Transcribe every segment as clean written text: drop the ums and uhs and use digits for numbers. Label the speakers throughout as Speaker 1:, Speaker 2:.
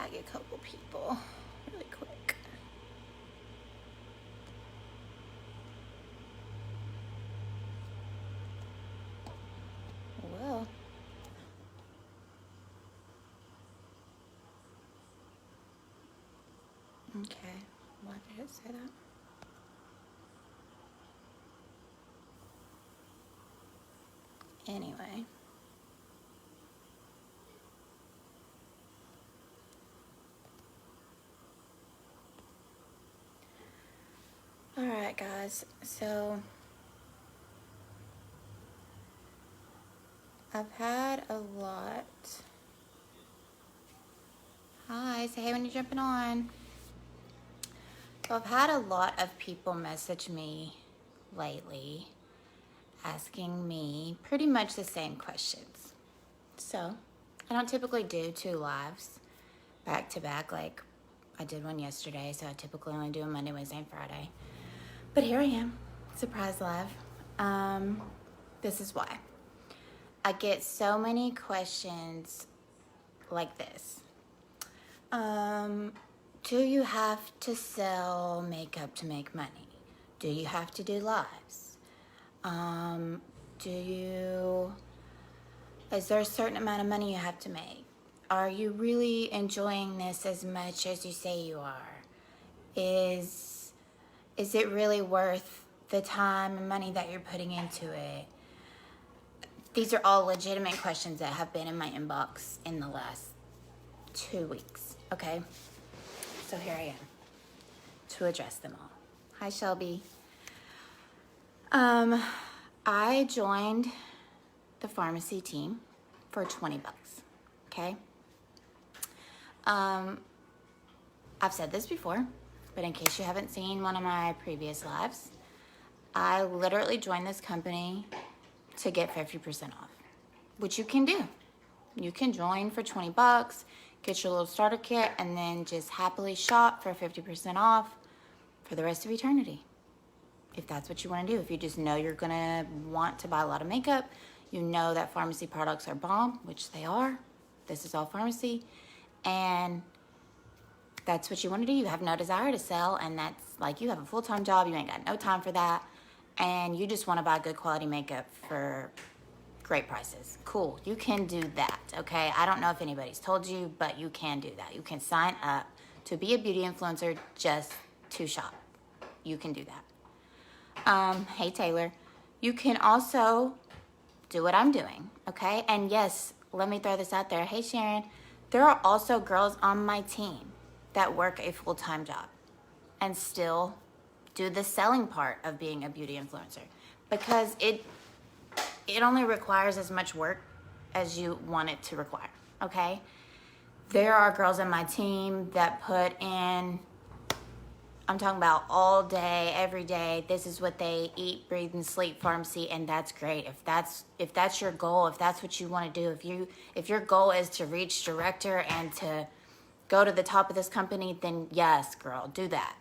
Speaker 1: tag a couple people really quick. Well, okay. Why did it say that? Anyway. Alright, guys. So, I've had a lot. Hi, say hey when you're jumping on. So, I've had a lot of people message me lately asking me pretty much the same questions. So, I don't typically do 2 lives back to back like I did one yesterday, so I typically only do a Monday, Wednesday, and Friday. But here I am, surprise live. This is why. I get so many questions like this. Do you have to sell makeup to make money? Do you have to do lives? Is there a certain amount of money you have to make? Are you really enjoying this as much as you say you are? Is it really worth the time and money that you're putting into it? These are all legitimate questions that have been in my inbox in the last 2 weeks, okay? So here I am to address them all. Hi, Shelby. I joined the pharmacy team for $20, okay? I've said this before, but in case you haven't seen one of my previous lives, I literally joined this company to get 50% off, which you can do. You can join for $20, get your little starter kit, and then just happily shop for 50% off for the rest of eternity. If that's what you want to do. If you just know you're going to want to buy a lot of makeup, you know that pharmacy products are bomb, which they are. This is all pharmacy. And that's what you want to do. You have no desire to sell, and that's like you have a full-time job. You ain't got no time for that. And you just want to buy good quality makeup for great prices. Cool. You can do that, okay? I don't know if anybody's told you, but you can do that. You can sign up to be a beauty influencer just to shop. You can do that. Hey, Taylor. You can also do what I'm doing, okay? And yes, let me throw this out there. Hey, Sharon. There are also girls on my team that work a full-time job and still do the selling part of being a beauty influencer because it only requires as much work as you want it to require, okay? There are girls on my team that put in, I'm talking about all day, every day. This is what they eat, breathe, and sleep pharmacy, and that's great. If that's your goal, if that's what you want to do, if your goal is to reach director and to go to the top of this company, then yes, girl, do that.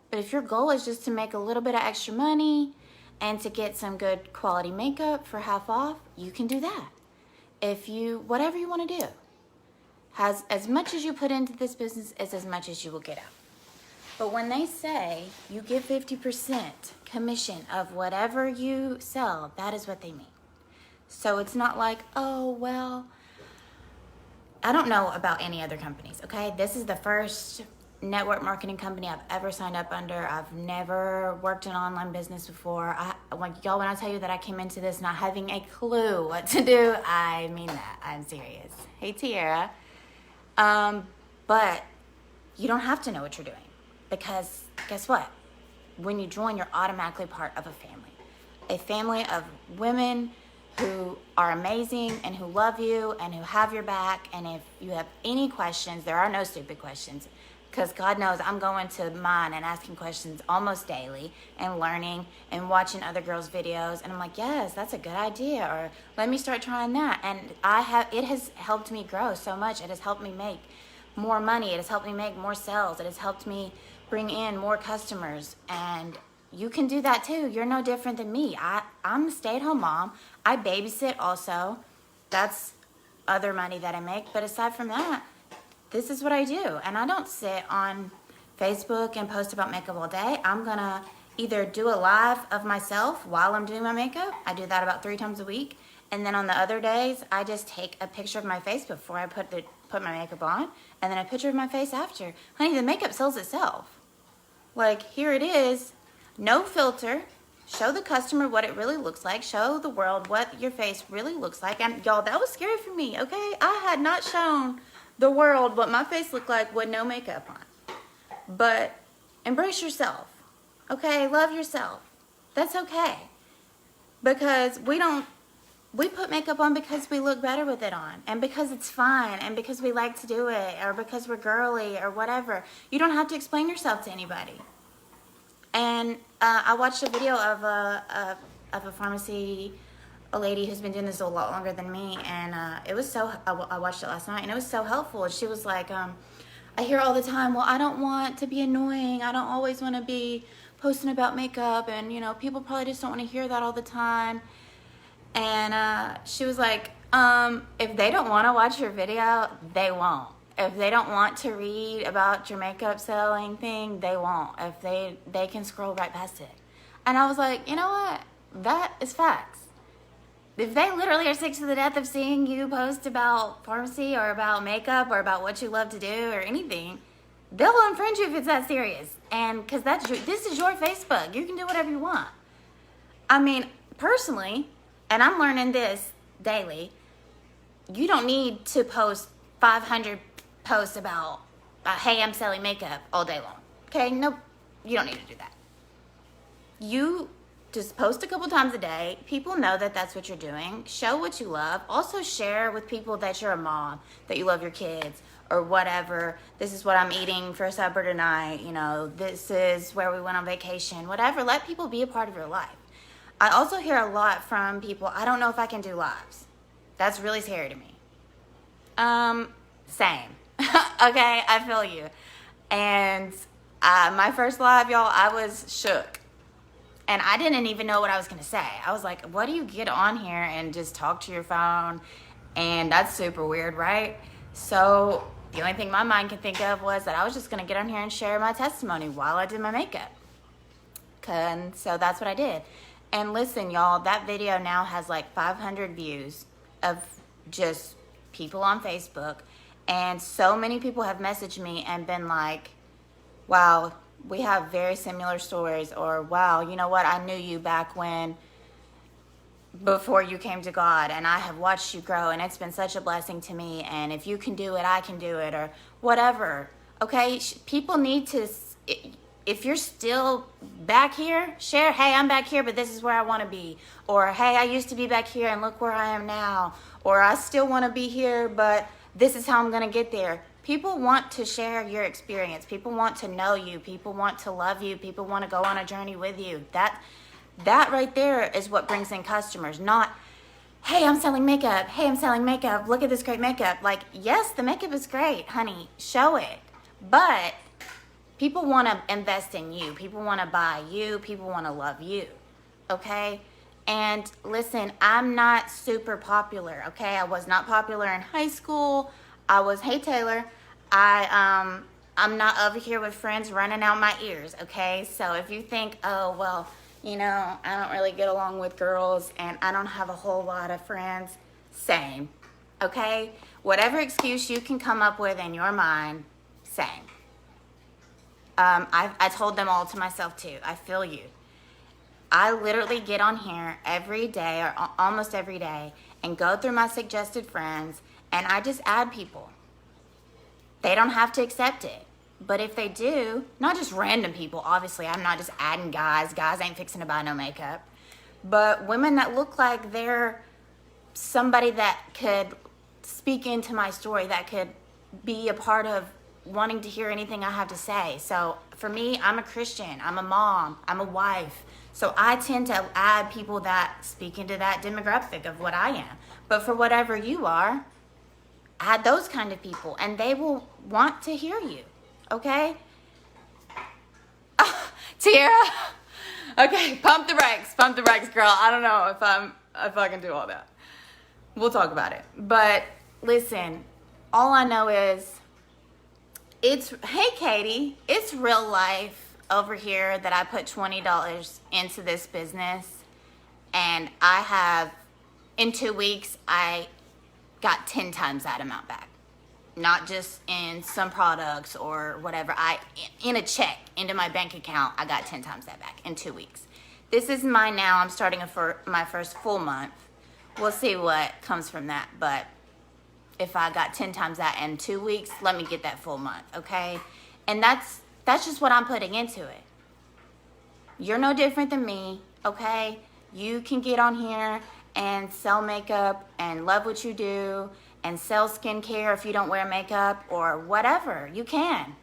Speaker 1: But if your goal is just to make a little bit of extra money and to get some good quality makeup for half off, you can do that. Whatever you want to do, has as much as you put into this business is as much as you will get out. But when they say you get 50% commission of whatever you sell, that is what they mean. So it's not like, oh, well, I don't know about any other companies, okay? This is the first network marketing company I've ever signed up under. I've never worked an online business before. When I tell you that I came into this not having a clue what to do, I mean that. I'm serious. Hey, Tiara. But you don't have to know what you're doing because guess what? When you join, you're automatically part of a family of women who are amazing and who love you and who have your back. And if you have any questions, there are no stupid questions. Because God knows I'm going to mine and asking questions almost daily and learning and watching other girls' videos. And I'm like, yes, that's a good idea. Or let me start trying that. And it has helped me grow so much. It has helped me make more money. It has helped me make more sales. It has helped me bring in more customers. And you can do that too. You're no different than me. I'm a stay-at-home mom. I babysit also. That's other money that I make. But aside from that, this is what I do. And I don't sit on Facebook and post about makeup all day. I'm gonna either do a live of myself while I'm doing my makeup. I do that about 3 times a week. And then on the other days, I just take a picture of my face before I put my makeup on, and then a picture of my face after. Honey, the makeup sells itself. Like, here it is, no filter. Show the customer what it really looks like. Show the world what your face really looks like. And y'all, that was scary for me, okay? I had not shown the world what my face looked like with no makeup on. But embrace yourself, okay? Love yourself. That's okay. Because we put makeup on because we look better with it on, and because it's fun, and because we like to do it, or because we're girly, or whatever. You don't have to explain yourself to anybody. And I watched a video of a pharmacy, a lady who's been doing this a lot longer than me, and it was so, I watched it last night, and it was so helpful. And she was like, I hear all the time, well, I don't want to be annoying. I don't always want to be posting about makeup, and, you know, people probably just don't want to hear that all the time. And she was like, if they don't want to watch your video, they won't. If they don't want to read about your makeup selling thing, they won't. If they can scroll right past it. And I was like, you know what? That is facts. If they literally are sick to the death of seeing you post about pharmacy or about makeup or about what you love to do or anything, they'll unfriend you if it's that serious. And because this is your Facebook. You can do whatever you want. I mean, personally, and I'm learning this daily, you don't need to post 500 posts about, hey, I'm selling makeup all day long. Okay? Nope. You don't need to do that. You just post a couple times a day. People know that that's what you're doing. Show what you love. Also share with people that you're a mom, that you love your kids, or whatever. This is what I'm eating for supper tonight. You know, this is where we went on vacation. Whatever. Let people be a part of your life. I also hear a lot from people, I don't know if I can do lives. That's really scary to me. Same. Okay, I feel you. And my first live, y'all, I was shook. And I didn't even know what I was going to say. I was like, what do you get on here and just talk to your phone? And that's super weird, right? So the only thing my mind could think of was that I was just going to get on here and share my testimony while I did my makeup. And so that's what I did. And listen, y'all, that video now has like 500 views of just people on Facebook. And so many people have messaged me and been like, wow, we have very similar stories. Or, wow, you know what? I knew you back when, before you came to God. And I have watched you grow. And it's been such a blessing to me. And if you can do it, I can do it. Or whatever. Okay? People need to... If you're still back here, share, hey, I'm back here, but this is where I want to be. Or, hey, I used to be back here and look where I am now. Or, I still want to be here, but this is how I'm going to get there. People want to share your experience. People want to know you. People want to love you. People want to go on a journey with you. That right there is what brings in customers. Not, hey, I'm selling makeup. Hey, I'm selling makeup. Look at this great makeup. Like, yes, the makeup is great, honey. Show it. But people want to invest in you. People want to buy you. People want to love you. Okay? And listen, I'm not super popular. Okay? I was not popular in high school. I was, hey, Taylor, I'm not over here with friends running out my ears. Okay? So if you think, oh, well, you know, I don't really get along with girls and I don't have a whole lot of friends, same. Okay? Whatever excuse you can come up with in your mind, same. I told them all to myself too. I feel you. I literally get on here every day or almost every day and go through my suggested friends and I just add people. They don't have to accept it. But if they do, not just random people, obviously I'm not just adding guys. Guys ain't fixing to buy no makeup. But women that look like they're somebody that could speak into my story, that could be a part of wanting to hear anything I have to say. So for me, I'm a Christian, I'm a mom, I'm a wife. So I tend to add people that speak into that demographic of what I am. But for whatever you are, add those kind of people and they will want to hear you. Okay? Tiara. Okay, pump the brakes, girl. I don't know if I can do all that. We'll talk about it. But listen, all I know is Hey Katie, it's real life over here that I put $20 into this business, and in 2 weeks, I got 10 times that amount back. Not just in some products or whatever. In a check into my bank account, I got 10 times that back in 2 weeks. This is I'm starting my first full month. We'll see what comes from that, but if I got 10 times that in 2 weeks, let me get that full month, okay? And that's just what I'm putting into it. You're no different than me, okay? You can get on here and sell makeup and love what you do and sell skincare if you don't wear makeup or whatever. You can.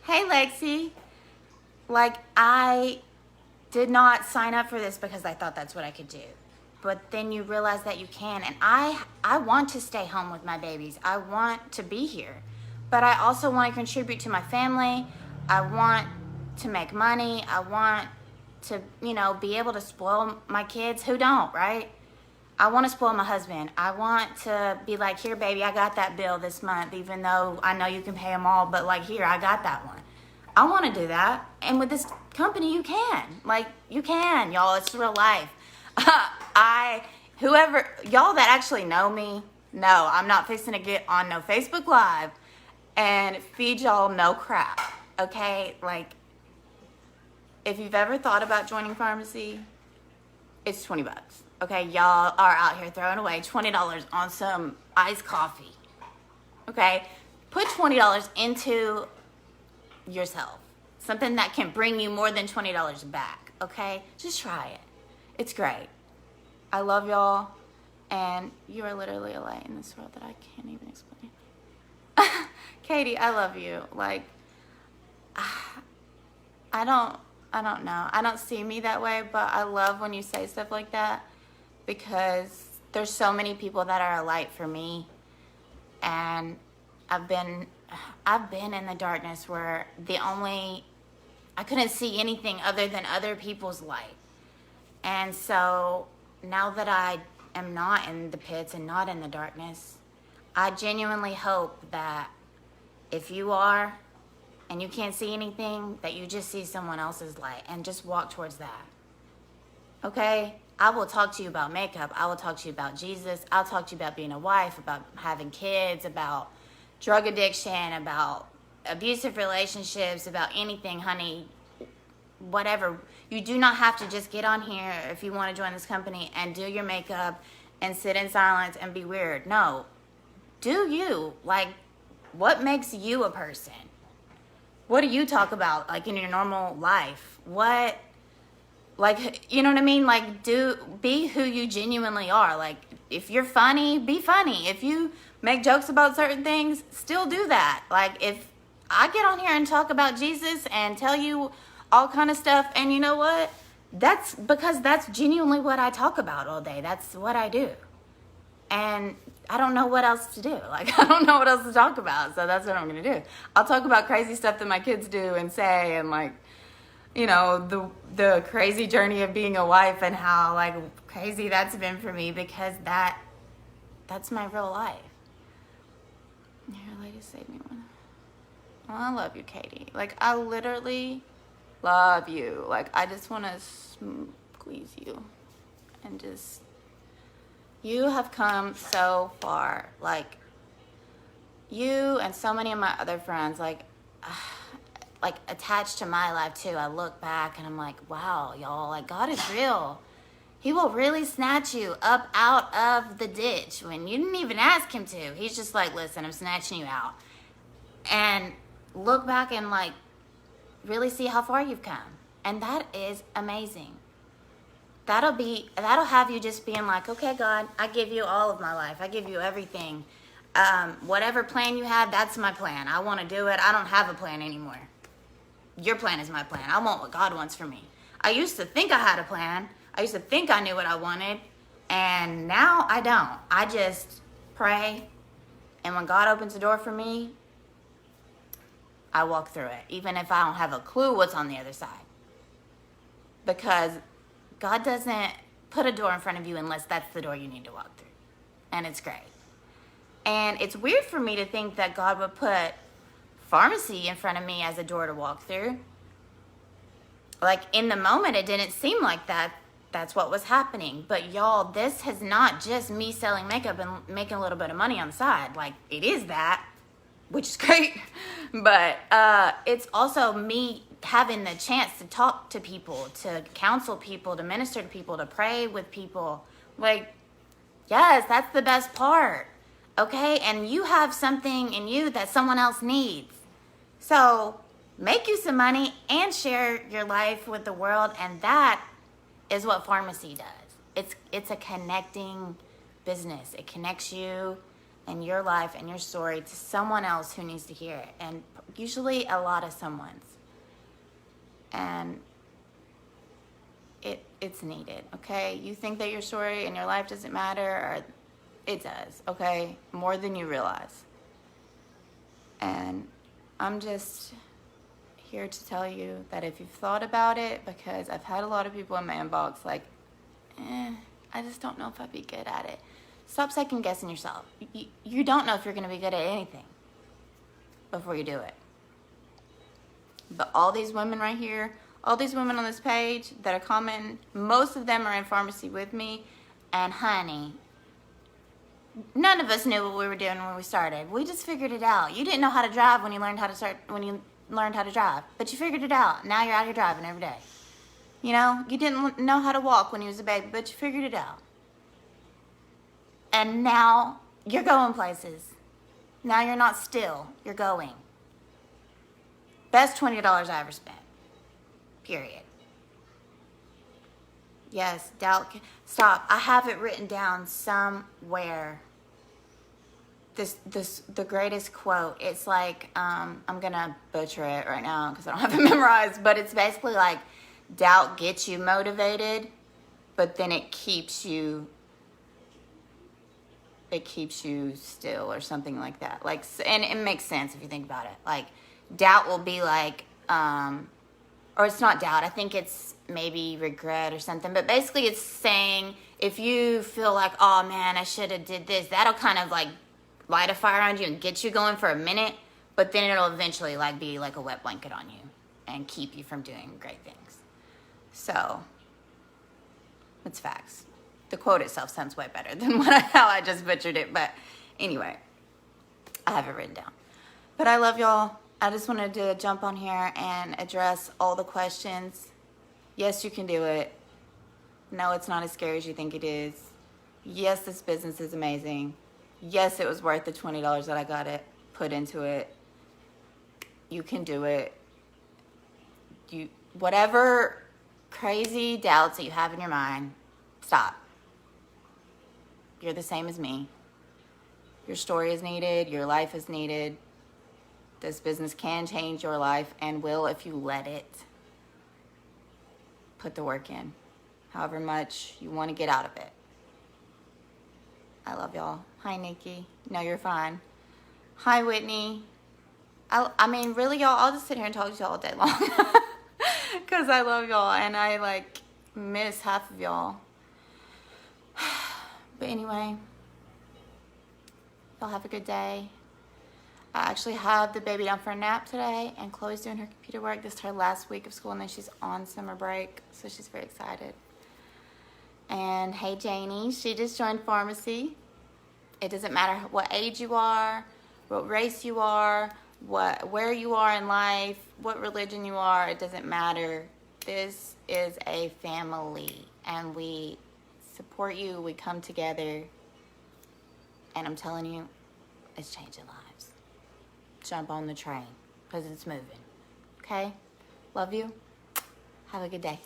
Speaker 1: Hey, Lexi. Like, I did not sign up for this because I thought that's what I could do. But then you realize that you can. And I want to stay home with my babies. I want to be here. But I also want to contribute to my family. I want to make money. I want to, be able to spoil my kids. Who don't, right? I want to spoil my husband. I want to be like, here, baby, I got that bill this month, even though I know you can pay them all, but like, here, I got that one. I want to do that. And with this company, you can. Like, you can, y'all. It's real life. Y'all that actually know me, no, I'm not fixing to get on no Facebook Live and feed y'all no crap, okay? Like, if you've ever thought about joining pharmacy, it's $20. Okay, y'all are out here throwing away $20 on some iced coffee. Okay, put $20 into yourself. Something that can bring you more than $20 back. Okay, just try it. It's great. I love y'all, and you are literally a light in this world that I can't even explain. Katie, I love you. Like, I don't know. I don't see me that way, but I love when you say stuff like that because there's so many people that are a light for me. And I've been in the darkness where I couldn't see anything other than other people's light. And so now that I am not in the pits and not in the darkness, I genuinely hope that if you are and you can't see anything, that you just see someone else's light and just walk towards that. Okay? I will talk to you about makeup. I will talk to you about Jesus. I'll talk to you about being a wife, about having kids, about drug addiction, about abusive relationships, about anything, honey. Whatever. You do not have to just get on here if you want to join this company and do your makeup and sit in silence and be weird. No. Do you. Like, what makes you a person? What do you talk about, like, in your normal life? What, like, you know what I mean? Like, be who you genuinely are. Like, if you're funny, be funny. If you make jokes about certain things, still do that. Like, if I get on here and talk about Jesus and tell you all kind of stuff, and you know what? That's because that's genuinely what I talk about all day. That's what I do. And I don't know what else to do. Like, I don't know what else to talk about, so that's what I'm going to do. I'll talk about crazy stuff that my kids do and say, and, like, you know, the crazy journey of being a wife and how, like, crazy that's been for me because that's my real life. Here, lady, save me one. Well, I love you, Katie. Like, I literally love you. Like, I just want to squeeze you and just... You have come so far. Like, you and so many of my other friends, like attached to my life too. I look back and I'm like, wow, y'all, like, God is real. He will really snatch you up out of the ditch when you didn't even ask him to. He's just like, listen, I'm snatching you out. And look back and, like, really see how far you've come. And that is amazing. That'll have you just being like, okay, God, I give you all of my life. I give you everything. Whatever plan you have, that's my plan. I want to do it. I don't have a plan anymore. Your plan is my plan. I want what God wants for me. I used to think I had a plan. I used to think I knew what I wanted. And now I don't. I just pray. And when God opens the door for me, I walk through it. Even if I don't have a clue what's on the other side. Because God doesn't put a door in front of you unless that's the door you need to walk through. And it's great. And it's weird for me to think that God would put pharmacy in front of me as a door to walk through. Like, in the moment, it didn't seem like that. That's what was happening. But y'all, this has not just me selling makeup and making a little bit of money on the side. Like, it is that, which is great. But it's also me having the chance to talk to people, to counsel people, to minister to people, to pray with people. Like, yes, that's the best part. Okay? And you have something in you that someone else needs. So make you some money and share your life with the world, and that is what pharmacy does. It's a connecting business. It connects you and your life and your story to someone else who needs to hear it, and usually a lot of someone's. And it's needed, okay? You think that your story and your life doesn't matter, or it does, okay? More than you realize. And I'm just here to tell you that if you've thought about it, because I've had a lot of people in my inbox like, I just don't know if I'd be good at it. Stop second guessing yourself. You don't know if you're going to be good at anything before you do it. But all these women right here, all these women on this page that are commenting, most of them are in pharmacy with me. And honey, none of us knew what we were doing when we started. We just figured it out. You didn't know how to drive when you learned how to drive, but you figured it out. Now you're out here driving every day. You know, you didn't know how to walk when you was a baby, but you figured it out. And now you're going places. Now you're not still, you're going. Best $20 I ever spent. Period. Yes, doubt. Stop. I have it written down somewhere. The greatest quote. It's like, I'm gonna butcher it right now because I don't have it memorized, but it's basically like, doubt gets you motivated, but then it keeps you still, or something like that. Like, and it makes sense if you think about it. Like, doubt will be like, or it's not doubt, I think it's maybe regret or something, but basically it's saying, if you feel like, oh man, I should have did this, that'll kind of like light a fire on you and get you going for a minute, but then it'll eventually like be like a wet blanket on you and keep you from doing great things. So it's facts. The quote itself sounds way better than how I just butchered it, but anyway, I have it written down. But I love y'all. I just wanted to jump on here and address all the questions. Yes, you can do it. No, it's not as scary as you think it is. Yes, this business is amazing. Yes, it was worth the $20 that I got it put into it. You can do it. Whatever crazy doubts that you have in your mind, stop. You're the same as me. Your story is needed. Your life is needed. This business can change your life and will if you let it. Put the work in. However much you want to get out of it. I love y'all. Hi, Nikki. No, you're fine. Hi, Whitney. I mean, really, y'all, I'll just sit here and talk to y'all all day long. Because I love y'all and I, like, miss half of y'all. But anyway, y'all have a good day. I actually have the baby down for a nap today, and Chloe's doing her computer work. This is her last week of school, and then she's on summer break, so she's very excited. And hey, Janie, she just joined pharmacy. It doesn't matter what age you are, what race you are, where you are in life, what religion you are. It doesn't matter. This is a family, and we support you. We come together, and I'm telling you, it's changing lives. Jump on the train because it's moving. Okay? Love you. Have a good day.